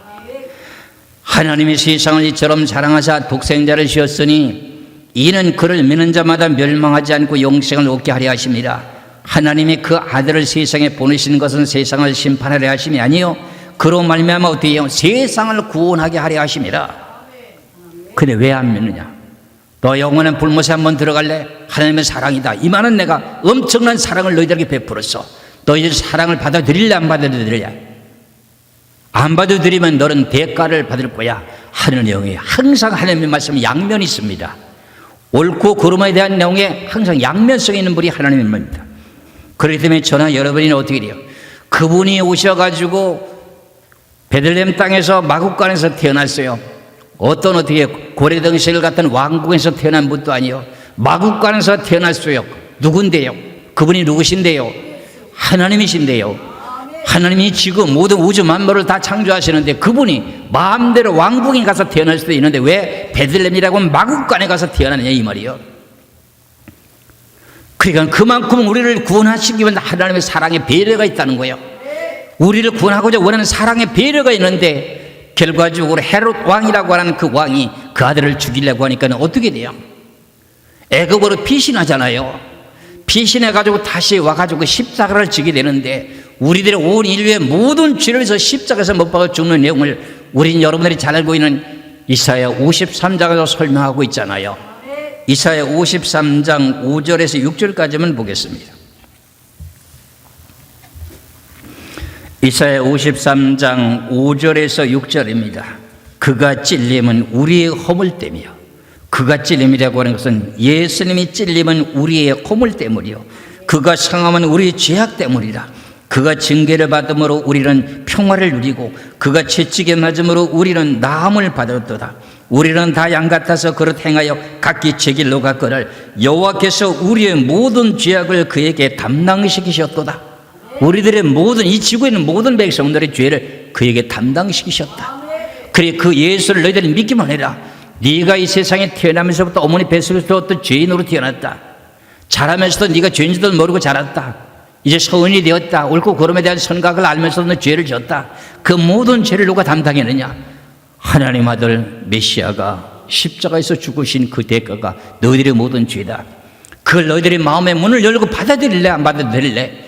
하나님이 세상을 이처럼 사랑하사 독생자를 주었으니 이는 그를 믿는 자마다 멸망하지 않고 영생을 얻게 하려 하십니다. 하나님이 그 아들을 세상에 보내신 것은 세상을 심판하려 하심이 아니요 그로 말미암아 어떻게 해요? 세상을 구원하게 하려 하십니다. 근데 왜 안 믿느냐? 너 영원한 불못에 한번 들어갈래? 하나님의 사랑이다. 이 말은 내가 엄청난 사랑을 너희들에게 베풀었어. 너희들 사랑을 받아들일래 안 받아들일래? 안 받아들이면 너는 대가를 받을 거야. 하는 내용이 항상 하나님의 말씀에 양면이 있습니다. 옳고 그름에 대한 내용에 항상 양면성이 있는 분이 하나님입니다. 그렇기 때문에 저나 여러분이 어떻게 돼요? 그분이 오셔가지고 베들레헴 땅에서 마국간에서 태어났어요. 어떻게 고래덩실을 같은 왕국에서 태어난 분도 아니요. 마국간에서 태어났어요. 누군데요? 그분이 누구신데요? 하나님이신데요. 하나님이 지금 모든 우주 만물을 다 창조하시는데 그분이 마음대로 왕궁에 가서 태어날 수도 있는데 왜 베들레헴이라고 마국간에 가서 태어나느냐 이 말이요. 그러니까 그만큼 우리를 구원하시기 위한 하나님의 사랑의 배려가 있다는 거예요. 우리를 구원하고자 원하는 사랑의 배려가 있는데 결과적으로 헤롯 왕이라고 하는 그 왕이 그 아들을 죽이려고 하니까 어떻게 돼요? 애굽으로 피신하잖아요. 피신해가지고 다시 와가지고 십자가를 지게 되는데 우리들의 온 인류의 모든 죄를 위해서 십자가에서 못 박아 죽는 내용을 우린 여러분들이 잘 알고 있는 이사야 53장에서 설명하고 있잖아요. 이사야 53장 5절에서 6절까지만 보겠습니다. 이사야 53장 5절에서 6절입니다. 그가 찔림은 우리의 허물때며 그가 찔림이라고 하는 것은 예수님이 찔림은 우리의 허물 때문이요 그가 상함은 우리의 죄악 때문이라. 그가 징계를 받음으로 우리는 평화를 누리고 그가 채찍에 맞음으로 우리는 나음을 받았도다. 우리는 다 양 같아서 그릇 행하여 각기 제 길로 갔거늘 여호와께서 우리의 모든 죄악을 그에게 담당시키셨도다. 우리들의 모든 이 지구에 있는 모든 백성들의 죄를 그에게 담당시키셨다. 그래 그 예수를 너희들이 믿기만 해라. 네가 이 세상에 태어나면서부터 어머니 뱃속에서 어떤 죄인으로 태어났다. 자라면서도 네가 죄인지도 모르고 자랐다. 이제 성인이 되었다. 옳고 그름에 대한 선각을 알면서도 너 죄를 졌다. 그 모든 죄를 누가 담당했느냐? 하나님 아들 메시아가 십자가에서 죽으신 그 대가가 너희들의 모든 죄다. 그걸 너희들이 마음의 문을 열고 받아들일래 안 받아들일래?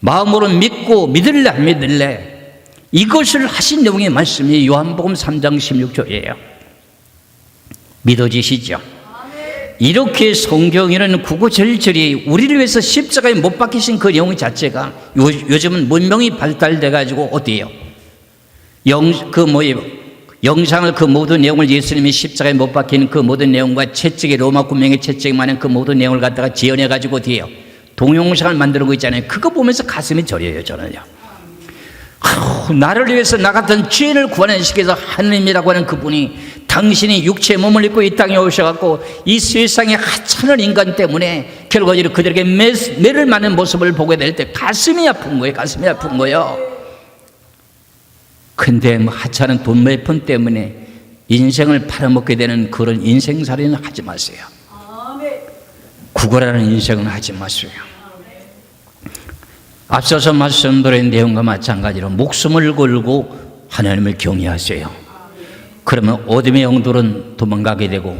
마음으로 믿고 믿을래 안 믿을래? 이것을 하신 내용의 말씀이 요한복음 3장 16절이에요. 믿어지시죠? 이렇게 성경에는 구구절절히 우리를 위해서 십자가에 못 박히신 그 내용 자체가 요즘은 문명이 발달돼 가지고 어때요? 영상을 그 모든 내용을 예수님이 십자가에 못 박힌 그 모든 내용과 채찍의 로마 군명의 채찍이 많은 그 모든 내용을 갖다가 지어내 가지고 어때요? 동영상을 만들고 있잖아요. 그거 보면서 가슴이 저려요. 저는요. 나를 위해서 나 같은 죄인을 구원시켜서 하느님이라고 하는 그분이 당신이 육체의 몸을 입고 이 땅에 오셔갖고 이 세상의 하찮은 인간 때문에 결과적으로 그들에게 매를 맞는 모습을 보게 될 때 가슴이 아픈 거예요. 가슴이 아픈 거예요. 근데 하찮은 돈 몇 푼 때문에 인생을 팔아먹게 되는 그런 인생살이는 하지 마세요. 구걸하는 인생은 하지 마세요. 앞서서 말씀드린 내용과 마찬가지로 목숨을 걸고 하나님을 경외하세요. 그러면 어둠의 영들은 도망가게 되고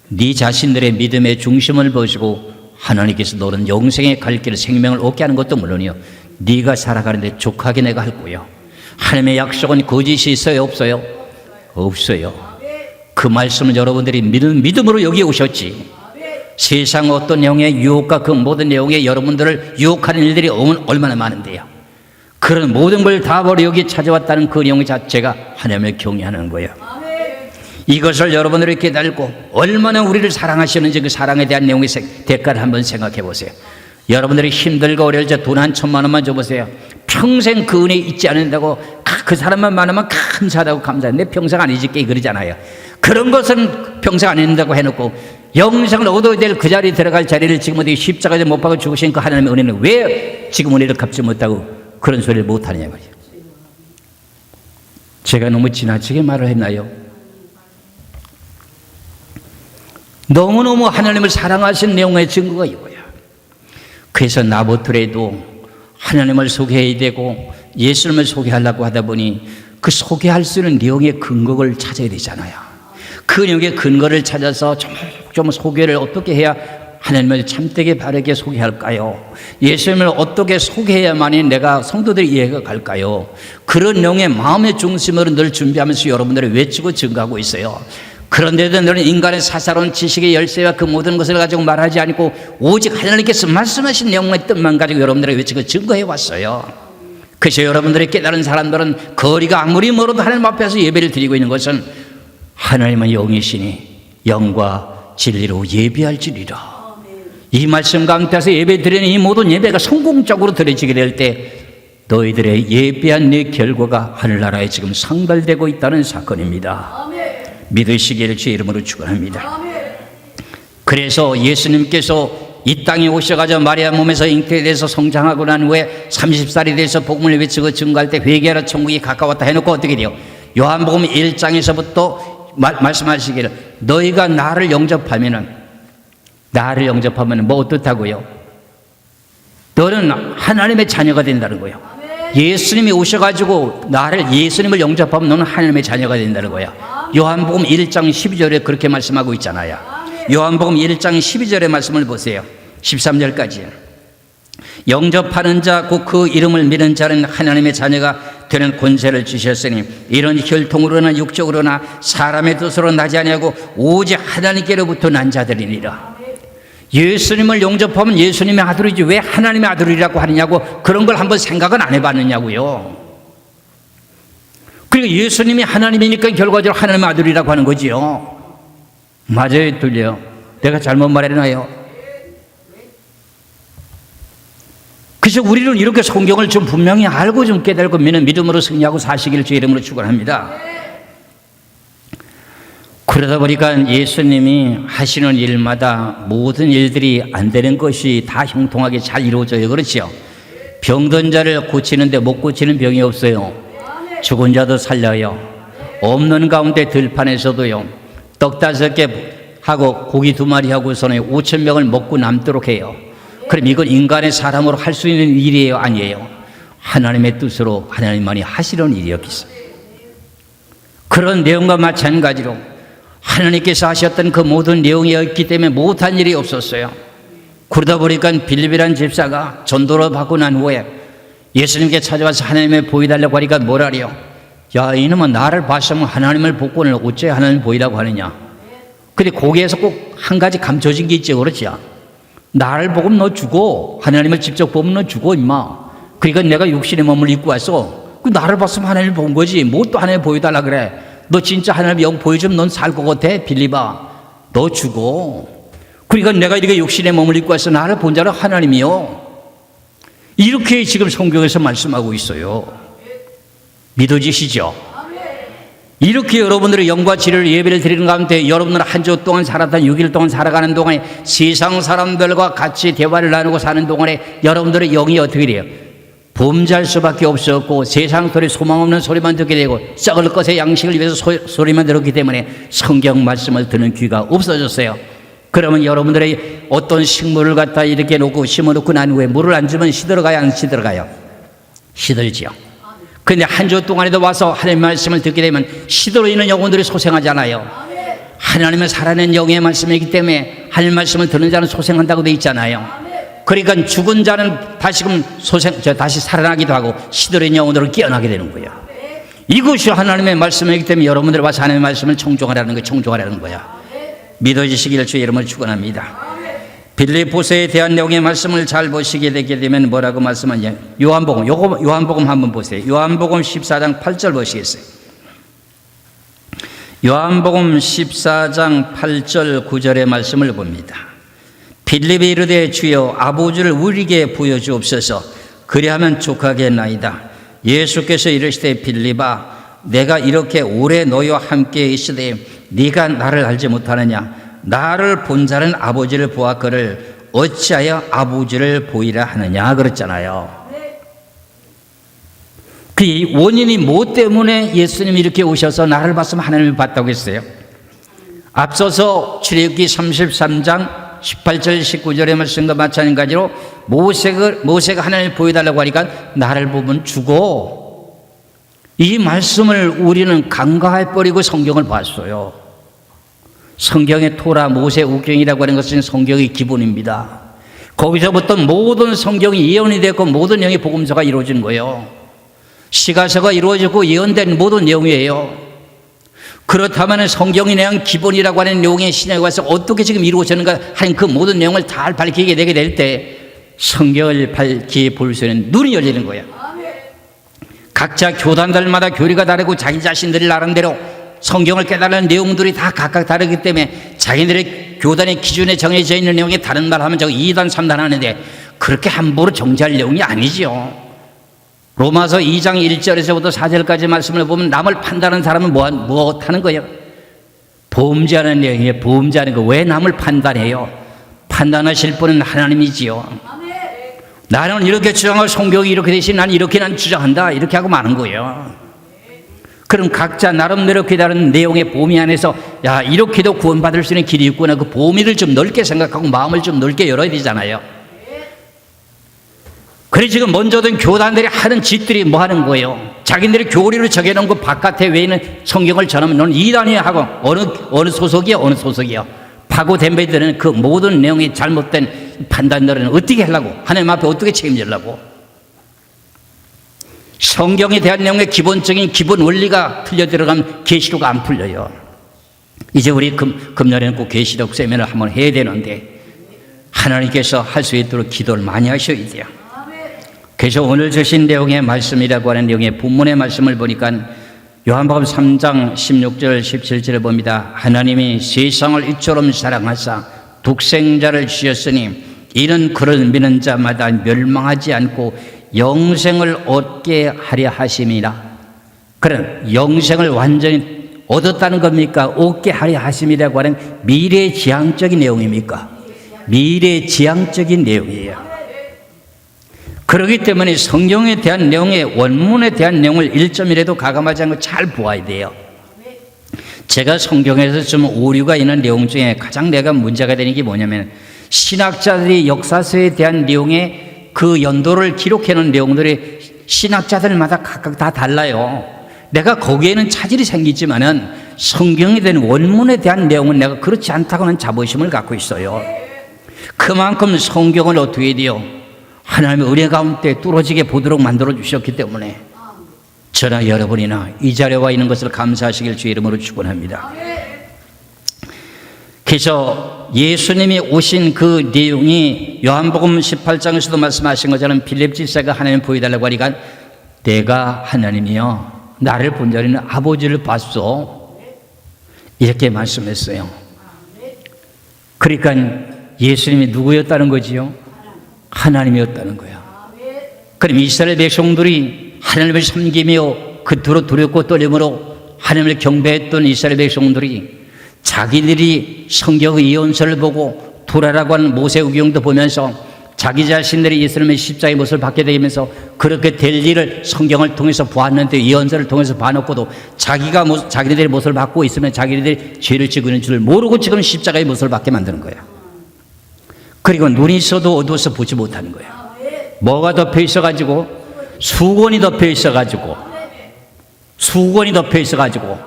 네 자신들의 믿음의 중심을 보시고 하나님께서 너는 영생의 갈 길을 생명을 얻게 하는 것도 물론이요 네가 살아가는데 족하게 내가 할 거예요. 하나님의 약속은 거짓이 있어요 없어요? 없어요. 그 말씀을 여러분들이 믿음으로 여기 오셨지. 세상 어떤 내용의 유혹과 그 모든 내용에 여러분들을 유혹하는 일들이 얼마나 많은데요. 그런 모든 걸 다 버려 여기 찾아왔다는 그 내용 자체가 하나님을 경외하는 거예요. 이것을 여러분들이 깨달고 얼마나 우리를 사랑하시는지 그 사랑에 대한 내용의 대가를 한번 생각해 보세요. 여러분들이 힘들고 어려울 때 돈 한 1,000만 원만 줘보세요. 평생 그 은혜 잊지 않는다고, 그 사람만 만나면 감사하다고 감사해. 내 평생 안 잊을게 그러잖아요. 그런 것은 평생 안 잊는다고 해놓고 영생을 얻어야 될 그 자리에 들어갈 자리를 지금 어디 십자가에 못 박아 죽으신 그 하나님의 은혜는 왜 지금 은혜를 갚지 못하고 그런 소리를 못하느냐 말이에요. 제가 너무 지나치게 말을 했나요? 너무너무 하나님을 사랑하신 내용의 증거가 이거야. 그래서 나보더라도 하나님을 소개해야 되고 예수님을 소개하려고 하다 보니 그 소개할 수 있는 내용의 근거를 찾아야 되잖아요. 그 내용의 근거를 찾아서 좀 소개를 어떻게 해야 하나님을 참되게 바르게 소개할까요? 예수님을 어떻게 소개해야만이 내가 성도들의 이해가 갈까요? 그런 내용의 마음의 중심으로 늘 준비하면서 여러분들이 외치고 증거하고 있어요. 그런데도 너는 인간의 사사로운 지식의 열쇠와 그 모든 것을 가지고 말하지 않고 오직 하나님께서 말씀하신 내용의 뜻만 가지고 여러분들에게 외치고 증거해 왔어요. 그래서 여러분들이 깨달은 사람들은 거리가 아무리 멀어도 하나님 앞에서 예배를 드리고 있는 것은 하나님은 영이시니 영과 진리로 예배할지니라. 이 말씀 가운데서 예배 드리는 이 모든 예배가 성공적으로 드려지게 될 때 너희들의 예배한 내 결과가 하늘나라에 지금 상달되고 있다는 사건입니다. 믿으시기를 주의 이름으로 축원합니다. 그래서 예수님께서 이 땅에 오셔가지고 마리아 몸에서 잉태돼서 성장하고 난 후에 30살이 돼서 복음을 외치고 증거할 때 회개하라 천국이 가까웠다 해놓고 어떻게 돼요? 요한복음 1장에서부터 말씀하시기를 너희가 나를 영접하면 뭐 어떻다고요? 너는 하나님의 자녀가 된다는 거예요. 예수님이 오셔가지고 예수님을 영접하면 너는 하나님의 자녀가 된다는 거야. 요한복음 1장 12절에 그렇게 말씀하고 있잖아요. 요한복음 1장 12절의 말씀을 보세요. 13절까지. 영접하는 자 곧 그 이름을 믿는 자는 하나님의 자녀가 되는 권세를 주셨으니 이런 혈통으로나 육적으로나 사람의 뜻으로 나지 아니하고 오직 하나님께로부터 난 자들이니라. 예수님을 영접하면 예수님의 아들이지 왜 하나님의 아들이라고 하느냐고 그런 걸 한번 생각은 안 해봤느냐고요. 그리고 예수님이 하나님이니까 결과적으로 하나님의 아들이라고 하는 거지요. 맞아요, 틀려요? 내가 잘못 말했나요? 그래서 우리는 이렇게 성경을 좀 분명히 알고 좀 깨달고 믿음으로 승리하고 사시기를 주의 이름으로 축원합니다. 그러다 보니까 예수님이 하시는 일마다 모든 일들이 안 되는 것이 다 형통하게 잘 이루어져요. 그렇죠? 병든 자를 고치는데 못 고치는 병이 없어요. 죽은 자도 살려요. 없는 가운데 들판에서도요. 떡 5개 하고 고기 2마리 하고서는 5,000명을 먹고 남도록 해요. 그럼 이건 인간의 사람으로 할 수 있는 일이에요? 아니에요? 하나님의 뜻으로 하나님만이 하시는 일이었겠어요. 그런 내용과 마찬가지로 하나님께서 하셨던 그 모든 내용이었기 때문에 못한 일이 없었어요. 그러다 보니까 빌립이라는 집사가 전도를 받고 난 후에 예수님께 찾아와서 하나님을 보여달라고 하니까 뭐라래요? 야, 이놈은 나를 봤으면 하나님을 복권을 어째 하나님을 보이라고 하느냐. 근데 거기에서 꼭 한 가지 감춰진 게 있죠. 그렇죠? 나를 보면 너 죽어. 하나님을 직접 보면 너 죽어 임마. 그러니까 내가 육신의 몸을 입고 왔어. 그 나를 봤으면 하나님을 본 거지. 뭐 또 하나님 보여달라 그래. 너 진짜 하나님 영 보여주면 넌 살 것 같아? 빌립아, 너 죽어. 그러니까 내가 이렇게 육신의 몸을 입고 와서 나를 본 자는 하나님이요. 이렇게 지금 성경에서 말씀하고 있어요. 믿어지시죠? 이렇게 여러분들의 영과 진리를 예배를 드리는 가운데 여러분들은 한 주 동안 살았던 6일 동안 살아가는 동안에 세상 사람들과 같이 대화를 나누고 사는 동안에 여러분들의 영이 어떻게 돼요? 범죄할 수밖에 없었고 세상 소리 소망 없는 소리만 듣게 되고 썩을 것의 양식을 위해서 소리만 들었기 때문에 성경 말씀을 듣는 귀가 없어졌어요. 그러면 여러분들의 어떤 식물을 갖다 이렇게 놓고 심어놓고 난 후에 물을 안 주면 시들어가요, 안 시들어가요? 시들지요. 근데 한 주 동안에도 와서 하나님의 말씀을 듣게 되면 시들어 있는 영혼들이 소생하잖아요. 하나님의 살아낸 영의 말씀이기 때문에 하나님의 말씀을 듣는 자는 소생한다고 되어 있잖아요. 그러니까 죽은 자는 다시 살아나기도 하고 시들어 있는 영혼들은 깨어나게 되는 거예요. 이것이 하나님의 말씀이기 때문에 여러분들 와서 하나님의 말씀을 청종하라는 거야. 믿어지시기를 주의 이름을 축원합니다. 빌립보서에 대한 내용의 말씀을 잘 보시게 되게 되면 뭐라고 말씀하냐? 요한복음 한번 보세요. 요한복음 14장 8절 보시겠어요? 요한복음 14장 8절 9절의 말씀을 봅니다. 빌립이 이르되 주여 아버지를 우리에게 보여주옵소서. 그리하면 족하겠나이다. 예수께서 이르시되 빌립아 내가 이렇게 오래 너희와 함께 있으되 네가 나를 알지 못하느냐. 나를 본 자는 아버지를 보았거늘 어찌하여 아버지를 보이라 하느냐 그랬잖아요. 그 원인이 뭐 때문에 예수님이 이렇게 오셔서 나를 봤으면 하나님을 봤다고 했어요? 앞서서 출애굽기 33장 18절 19절의 말씀과 마찬가지로 모세가 하나님을 보여달라고 하니까 나를 보면 죽어. 이 말씀을 우리는 간과해버리고 성경을 봤어요. 성경의 토라 모세 우경이라고 하는 것은 성경의 기본입니다. 거기서부터 모든 성경이 예언이 됐고 모든 내용의 복음서가 이루어진 거예요. 시가서가 이루어지고 예언된 모든 내용이에요. 그렇다면 성경에 대한 기본이라고 하는 내용의 신약에 와서 어떻게 지금 이루어졌는가 하는 그 모든 내용을 다 밝히게 되게 될 때 성경을 밝히 볼 수 있는 눈이 열리는 거예요. 각자 교단들마다 교리가 다르고 자기 자신들이 나름대로 성경을 깨달은 내용들이 다 각각 다르기 때문에 자기들의 교단의 기준에 정해져 있는 내용에 다른 말 하면 저거 2단 3단 하는데 그렇게 함부로 정죄할 내용이 아니지요. 로마서 2장 1절에서부터 4절까지 말씀을 보면 남을 판단하는 사람은 뭐 하는 거예요? 범죄하는 내용이에요. 범죄하는 거. 왜 남을 판단해요? 판단하실 분은 하나님이지요. 나는 이렇게 주장하고 성경이 이렇게 되시니 나는 이렇게 난 주장한다 이렇게 하고 마는 거예요. 그럼 각자 나름대로 깨달은 내용의 범위 안에서 야 이렇게도 구원받을 수 있는 길이 있구나. 그 범위를 좀 넓게 생각하고 마음을 좀 넓게 열어야 되잖아요. 그래 지금 먼저든 교단들이 하는 짓들이 뭐 하는 거예요? 자기들이 교리로 정해놓은 거 바깥에 외에는 성경을 전하면 너는 이단이야 하고 어느 소속이야 어느 소속이야 파고된 그 모든 내용이 잘못된 판단들은 어떻게 하려고 하나님 앞에 어떻게 책임지려고. 성경에 대한 내용의 기본적인 기본 원리가 틀려 들어가면 계시록가 안 풀려요. 이제 우리 금년에는 꼭 계시록 세미나를 한번 해야 되는데 하나님께서 할 수 있도록 기도를 많이 하셔야 돼요. 그래서 오늘 주신 내용의 말씀이라고 하는 내용의 본문의 말씀을 보니까 요한복음 3장 16절 17절을 봅니다. 하나님이 세상을 이처럼 사랑하사 독생자를 주셨으니 이는 그를 믿는 자마다 멸망하지 않고 영생을 얻게 하려 하심이라. 그런 영생을 완전히 얻었다는 겁니까? 얻게 하려 하심이라고 하는 미래지향적인 내용입니까? 미래지향적인 내용이에요. 그렇기 때문에 성경에 대한 내용의 원문에 대한 내용을 1점이라도 가감하지 않고 잘 보아야 돼요. 제가 성경에서 좀 오류가 있는 내용 중에 가장 내가 문제가 되는 게 뭐냐면 신학자들이 역사서에 대한 내용의 그 연도를 기록해 놓은 내용들이 신학자들마다 각각 다 달라요. 내가 거기에는 차질이 생기지만은 성경에 대한 원문에 대한 내용은 내가 그렇지 않다고는 자부심을 갖고 있어요. 그만큼 성경을 어떻게 해야 돼요? 하나님의 은혜 가운데 뚫어지게 보도록 만들어 주셨기 때문에 저나 여러분이나 이 자리에 와 있는 것을 감사하시길 주의 이름으로 축원합니다. 그래서 예수님이 오신 그 내용이 요한복음 18장에서도 말씀하신 것처럼 빌립 집사가 하나님 보여달라고 하니까 내가 하나님이여 나를 본 자는 아버지를 봤소 이렇게 말씀했어요. 그러니까 예수님이 누구였다는 거지요? 하나님이었다는 거야. 그럼 이스라엘 백성들이 하나님을 섬기며 그토록 두렵고 떨림으로 하나님을 경배했던 이스라엘 백성들이 자기들이 성경의 예언서를 보고 토라라고 하는 모세우경도 보면서 자기 자신들이 예수님의 십자가의 모습을 받게 되면서 그렇게 될 일을 성경을 통해서 보았는데 예언서를 통해서 봐놓고도 자기들의 모습을 받고 있으면 자기들이 죄를 지고 있는 줄 모르고 지금 십자가의 모습을 받게 만드는 거야. 그리고 눈이 있어도 어두워서 보지 못하는 거예요. 뭐가 덮여 있어가지고 수건이 덮여 있어가지고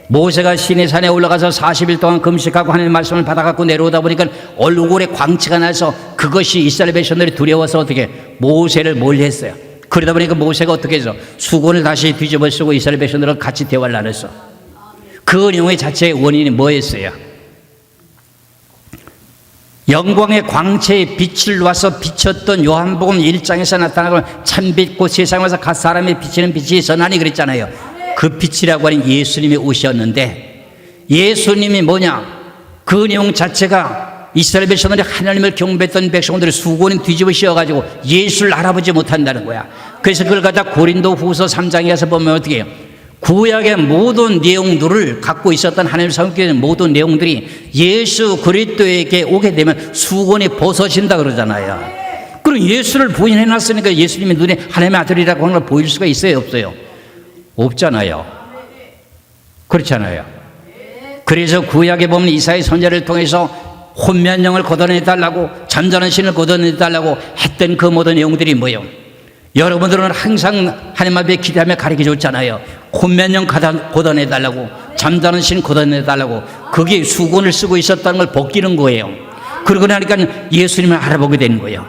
모세가 시내산에 올라가서 40일 동안 금식하고 하나님의 말씀을 받아갖고 내려오다 보니까 얼굴에 광채가 나서 그것이 이스라엘 백성들이 두려워서 어떻게 모세를 멀리했어요. 그러다 보니까 모세가 어떻게 해서 수건을 다시 뒤집어 쓰고 이스라엘 백성들과 같이 대화를 나눴어. 그 내용의 자체의 원인이 뭐였어요? 영광의 광채에 빛을 놔서 비쳤던 요한복음 1장에서 나타나고 참빛고 세상에 와서 각 사람의 비치는 빛이 선하니 그랬잖아요. 그 빛이라고 하는 예수님이 오셨는데 예수님이 뭐냐? 그 내용 자체가 이스라엘 백성들이 하나님을 경배했던 백성들이 수건이 뒤집어 씌워가지고 예수를 알아보지 못한다는 거야. 그래서 그걸 갖다 고린도 후서 3장에 가서 보면 어떻게 해요? 구약의 모든 내용들을 갖고 있었던 하나님 성경의 모든 내용들이 예수 그리스도에게 오게 되면 수건이 벗어진다 그러잖아요. 그럼 예수를 부인해놨으니까 예수님이 눈에 하나님의 아들이라고 하는 걸 보일 수가 있어요, 없어요? 없잖아요. 그렇잖아요. 그래서 구약에 보면 이사야 선지자를 통해서 혼미한 영을 걷어내달라고, 잠자는 신을 걷어내달라고 했던 그 모든 내용들이 뭐예요? 여러분들은 항상 하나님 앞에 기도하며 가르쳐 줬잖아요. 혼미한 영 걷어내달라고, 잠자는 신 걷어내달라고. 그게 수건을 쓰고 있었다는 걸 벗기는 거예요. 그러고 나니까 예수님을 알아보게 되는 거예요.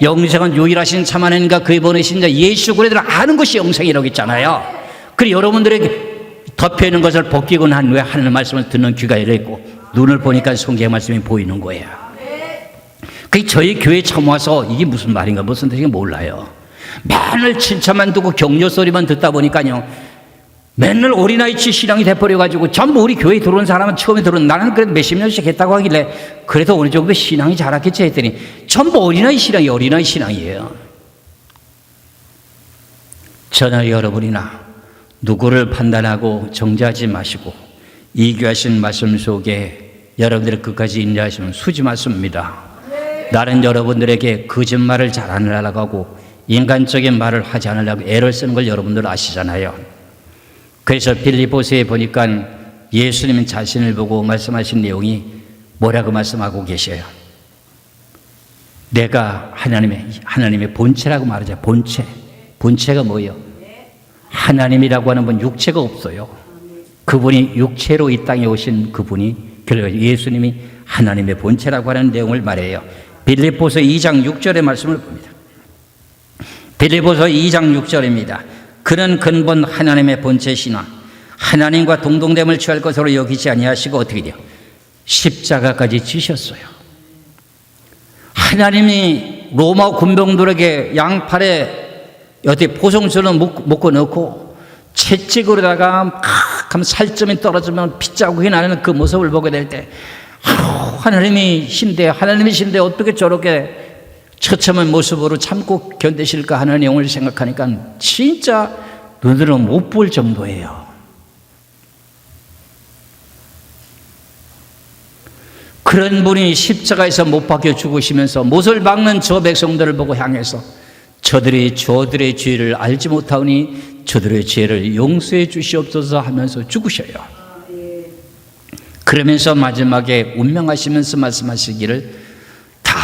영생은 유일하신 참 하나님과 그의 보내신 자 예수 그리스도를 아는 것이 영생이라고 했잖아요. 그리고 여러분들에게 덮여 있는 것을 벗기고 난 후에 하나님의 말씀을 듣는 귀가 열려있고 눈을 보니까 성경 말씀이 보이는 거예요. 그 저희 교회에 처음 와서 이게 무슨 말인가 무슨 뜻인가 몰라요. 맨날 칭찬만 듣고 격려 소리만 듣다 보니까요, 맨날 어린아이치 신앙이 돼버려가지고 전부 우리 교회에 들어온 사람은 처음에 들어온, 나는 그래도 몇십 년씩 했다고 하길래 그래도 어느 정도 신앙이 자랐겠지 했더니 전부 어린아이 신앙이에요. 저는 여러분이나 누구를 판단하고 정죄하지 마시고 이교하신 말씀 속에 여러분들이 끝까지 인내하시면 수지 맞습니다. 나는 여러분들에게 거짓말을 잘 안 하려고 하고 인간적인 말을 하지 않으려고 애를 쓰는 걸 여러분들 아시잖아요. 그래서 빌립보서에 보니까 예수님 자신을 보고 말씀하신 내용이 뭐라고 말씀하고 계셔요? 내가 하나님의 본체라고 말하죠. 본체가 뭐예요? 하나님이라고 하는 분 육체가 없어요. 그분이 육체로 이 땅에 오신 그분이 결국 예수님이 하나님의 본체라고 하는 내용을 말해요. 빌립보서 2장 6절의 말씀을 봅니다. 빌립보서 2장 6절입니다. 그는 근본 하나님의 본체시나 하나님과 동등됨을 취할 것으로 여기지 아니하시고 어떻게 돼요? 십자가까지 지셨어요. 하나님이 로마 군병들에게 양팔에 어디 포성줄을 묶어 넣고 채찍으로다가 막 하면 살점이 떨어지면 핏자국이 나는 그 모습을 보게 될 때 하나님이신데 어떻게 저렇게 처참한 모습으로 참고 견디실까 하는 내용을 생각하니까 진짜 눈으로 못 볼 정도예요. 그런 분이 십자가에서 못 박혀 죽으시면서 못을 박는 저 백성들을 보고 향해서 저들의 죄를 알지 못하오니 저들의 죄를 용서해 주시옵소서 하면서 죽으셔요. 그러면서 마지막에 운명하시면서 말씀하시기를 다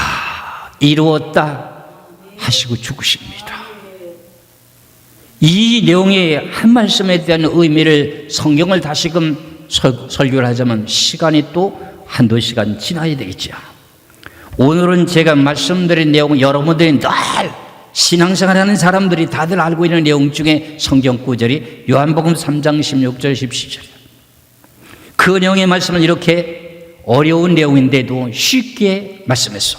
이루었다 하시고 죽으십니다. 이 내용의 한 말씀에 대한 의미를 성경을 다시금 설교를 하자면 시간이 또 한두 시간 지나야 되겠죠. 오늘은 제가 말씀드린 내용은 여러분들이 늘 신앙생활하는 사람들이 다들 알고 있는 내용 중에 성경 구절이 요한복음 3장 16절 17절. 그 내용의 말씀은 이렇게 어려운 내용인데도 쉽게 말씀했어.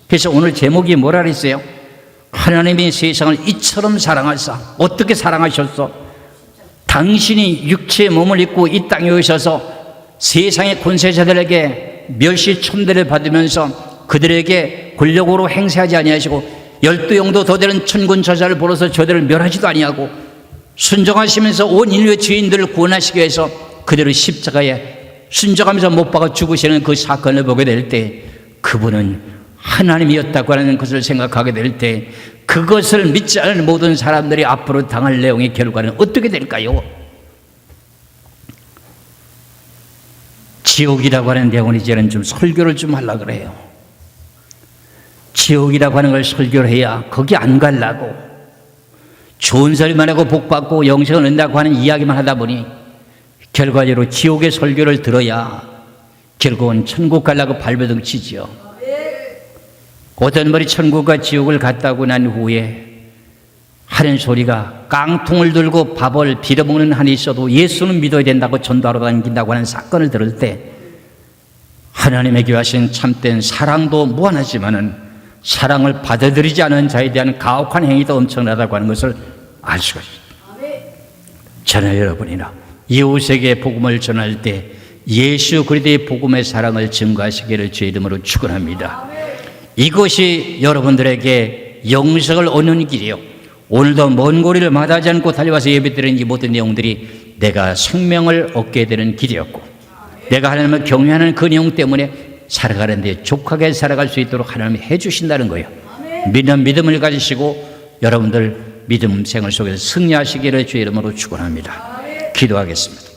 그래서 오늘 제목이 뭐라 그랬어요? 하나님이 세상을 이처럼 사랑하사. 어떻게 사랑하셨어? 당신이 육체의 몸을 입고 이 땅에 오셔서 세상의 권세자들에게 멸시 천대를 받으면서 그들에게 권력으로 행세하지 아니하시고 12영도 더 되는 천군 저자를 불러서 저들을 멸하지도 아니하고 순종하시면서 온 인류의 죄인들을 구원하시기 위해서 그들을 십자가에 순종하면서 못 박아 죽으시는 그 사건을 보게 될 때 그분은 하나님이었다고 하는 것을 생각하게 될 때 그것을 믿지 않는 모든 사람들이 앞으로 당할 내용의 결과는 어떻게 될까요? 지옥이라고 하는 내용은 이제는 좀 설교를 좀 하려고 그래요. 지옥이라고 하는 걸 설교를 해야 거기 안 가려고 좋은 소리만 하고 복받고 영생을 얻는다고 하는 이야기만 하다 보니 결과적으로 지옥의 설교를 들어야 결국은 천국 가려고 발버둥 치지요. 어떤 분이 천국과 지옥을 갔다고 난 후에 하는 소리가 깡통을 들고 밥을 빌어먹는 한이 있어도 예수는 믿어야 된다고 전도하러 다닌다고 하는 사건을 들을 때 하나님에게 하신 참된 사랑도 무한하지만은 사랑을 받아들이지 않은 자에 대한 가혹한 행위도 엄청나다고 하는 것을 알 수가 있습니다. 저는 여러분이나 이웃에게 복음을 전할 때 예수 그리스도의 복음의 사랑을 증거하시기를 주의 이름으로 축원합니다. 이것이 여러분들에게 영생을 얻는 길이요. 오늘도 먼 거리를 마다하지 않고 달려와서 예배드리는 이 모든 내용들이 내가 생명을 얻게 되는 길이었고, 내가 하나님을 경외하는 그 내용 때문에 살아가는데 족하게 살아갈 수 있도록 하나님이 해주신다는 거예요. 믿는 믿음을 가지시고 여러분들 믿음 생활 속에서 승리하시기를 주의 이름으로 축원합니다. 기도하겠습니다.